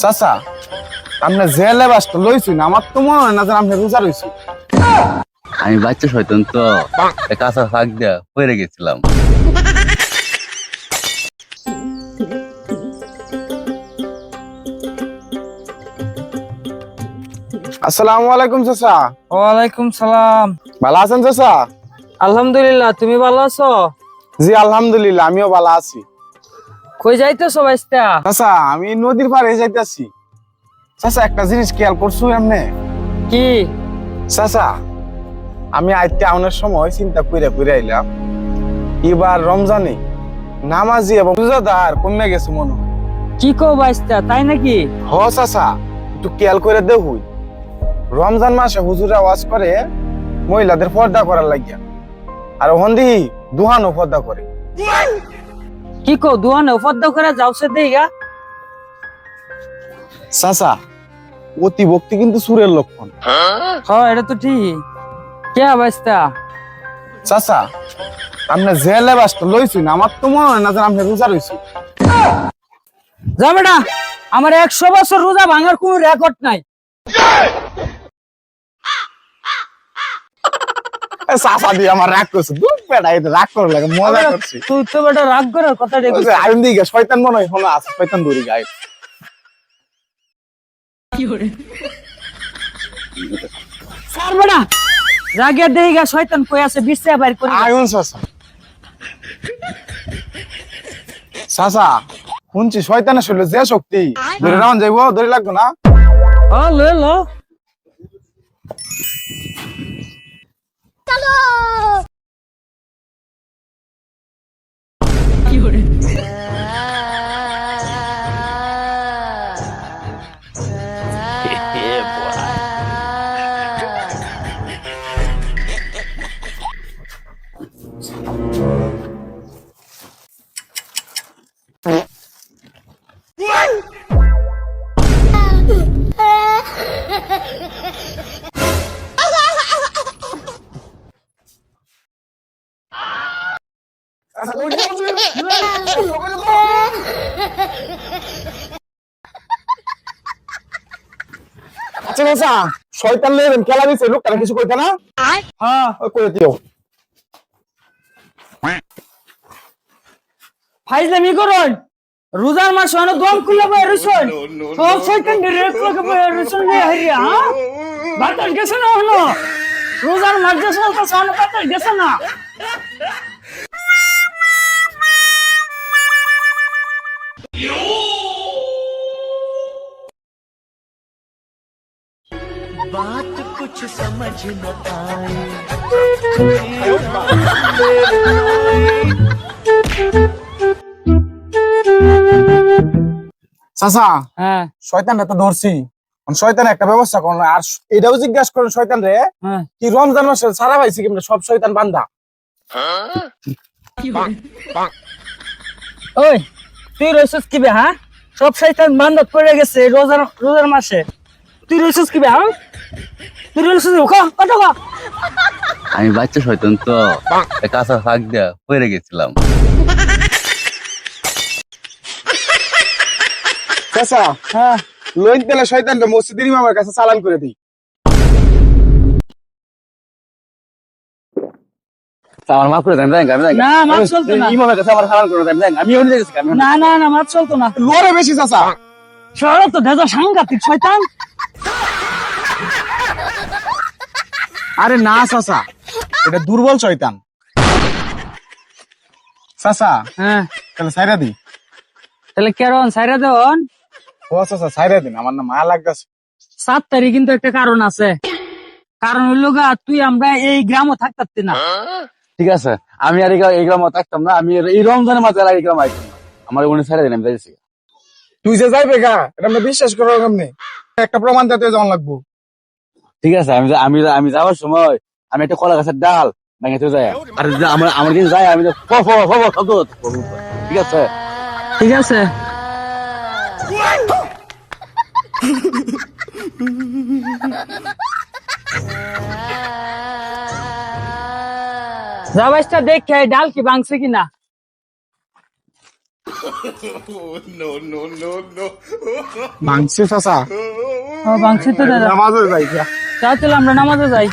চাচা আপনি জেলে বাসটা লইছি না, আমার তো মনে হয় না যে আপনি রোজা রইছি। আমি বাচ্চা শয়তান তো কাঁচা ফাঁক দিয়া পড়ে গেছিলাম। আসসালামু আলাইকুম চাচা। ওয়ালাইকুম সালাম। ভালো আছেন চাচা? আলহামদুলিল্লাহ, তুমি ভালো আছো? জি আলহামদুলিল্লাহ, আমিও ভালো আছি। কই যাইতেছো বাইস্তা? চাচা আমি নদীর পাড়ে যাইতেছি। চাচা একটা জিনিস খেয়াল করছো এমনি? কি? চাচা আমি আইতে আউনের সময় চিন্তা কইরা কইরা আইলাম, এবার রমজানে নামাজি এবং রোজাদার কমে গেছে মনে হয়। কি কো বাইস্তা, তাই নাকি? হ চাচা, একটু খেয়াল করে দেখুই, রমজান মাসে হুজুরা ওয়াজ করে মহিলাদের পর্দা করার লাগিয়া, আর হন্দি দুহানো পর্দা করে। কি কো দুয়ানে উপদ্দ করে যাওছে দেইগা? চাচা অতি ভক্তি কিন্তু সুরের লক্ষণ। হ্যাঁ এটা তো ঠিক। কে বাইস্তা? চাচা আপনি জেলে বাসটা লইছি না, আমার তো মনে হয় না যে আপনি রোজা রইছি। যা বেটা, আমার 100 বছর রোজা ভাঙার কোনো রেকর্ড নাই। চাচা দিয়ে আমার রাগ করছে, দুঃখ বেটা, এটা রাগ করার লাগে, মজা করছি। তুই তো বেটা রাগ করার কথা রেখে আইন দিকে শয়তান মনে হয় হলো আছে, শয়তান দূরে গায়ে। স্যার বেটা রাগে দেইগা শয়তান কই আছে বিছরা বাইর করে। আয়ুন চাচা। চাচা শুনছি শয়তানের শরীরে যে শক্তি, ধরে রাউন যাইবো, ধরে লাগবে না? ও লে লো। আচ্ছা চাচা, শয়তান লেবেন খেলা দিছে, লোকটা কিছু কইতে না? হ্যাঁ ওই কইতে দিও। ফাইজলামি করুন। রোজার মাস অন দম খুলে বই রইছন। সব শয়তান ডিরেক্ট করে বই রইছন রে হারিয়া। হ্যাঁ বাতাস গেছে না হলো। রোজার মাস যে চলতে সামনে বাতাস গেছে না। बात कुछ समझ न आए। চাচা হ্যাঁ শয়তানটা তো ধরছি, শয়তান একটা ব্যবস্থা করো না। আর এটাও জিজ্ঞাসা করেন শয়তান রে, হ্যাঁ কি রমজান মাসে সারা পাইছি কিন্তু সব শয়তান বান্ধা? ওই তুই রইছস কি বে? হ্যাঁ সব শয়তান বান্ধব পড়ে গেছে রোজার মাসে। তুই রইছস কি বে? হ্যাঁ তুই রইছস কত কত? আমি বাচ্চা শয়তান তো কাঁচা ফাঁক দিয়া পড়ে গেছিলাম। চাচা হ্যাঁ লইন তেলে শয়তানটা মসজিদের ইমামের কাছে চালান করে দিই। আমার মাফ করে দেন, না মাছ চলতো না। ইমামের কাছে আমার সালাম করে দেন, আমি ওখানে গেছি। না না না মাছ চলতো না। লোরে বেশি চাচা। শরৎ তো ভেজা সাংঘাতিক শয়তান। আরে না চাচা, এটা দুর্বল শয়তান। চাচা হ্যাঁ তাহলে সাইরা দি। তাহলে কেরন সাইরা দেন? ও চাচা সাইরা দিন, আমার না মায়া লাগতেছে। 7 তারিখ কিন্তু একটা কারণ আছে। কারণ হইলো গা তুই আমরা এই গ্রামও থাকতাম না। ঠিক আছে, আমি আর এই গ্রামে থাকতাম না, আমি এই রমজানের মাঝে আর এই গ্রামে আইতাম না। আমার উনি ছেড়ে দিন, আমি যাইছি। তুই যে যাইবে গা, এটা আমরা বিশ্বাস করো কেমনে? একটা প্রমাণ দিতে যাওয়ান লাগবো। ঠিক আছে, আমি যাওয়ার সময় আমি একটা কলা গাছের ডাল ভেঙে যাই, আর আমার কিন্তু যাই আমি ঠিক আছে। ঠিক আছে যা বাইস্তা দেখ ডাল কি ভাঙছে কিনা। মাংস চাচা ও বাংশি তো দাদা নামাজে যাই চা চল আমরা নামাজে যাই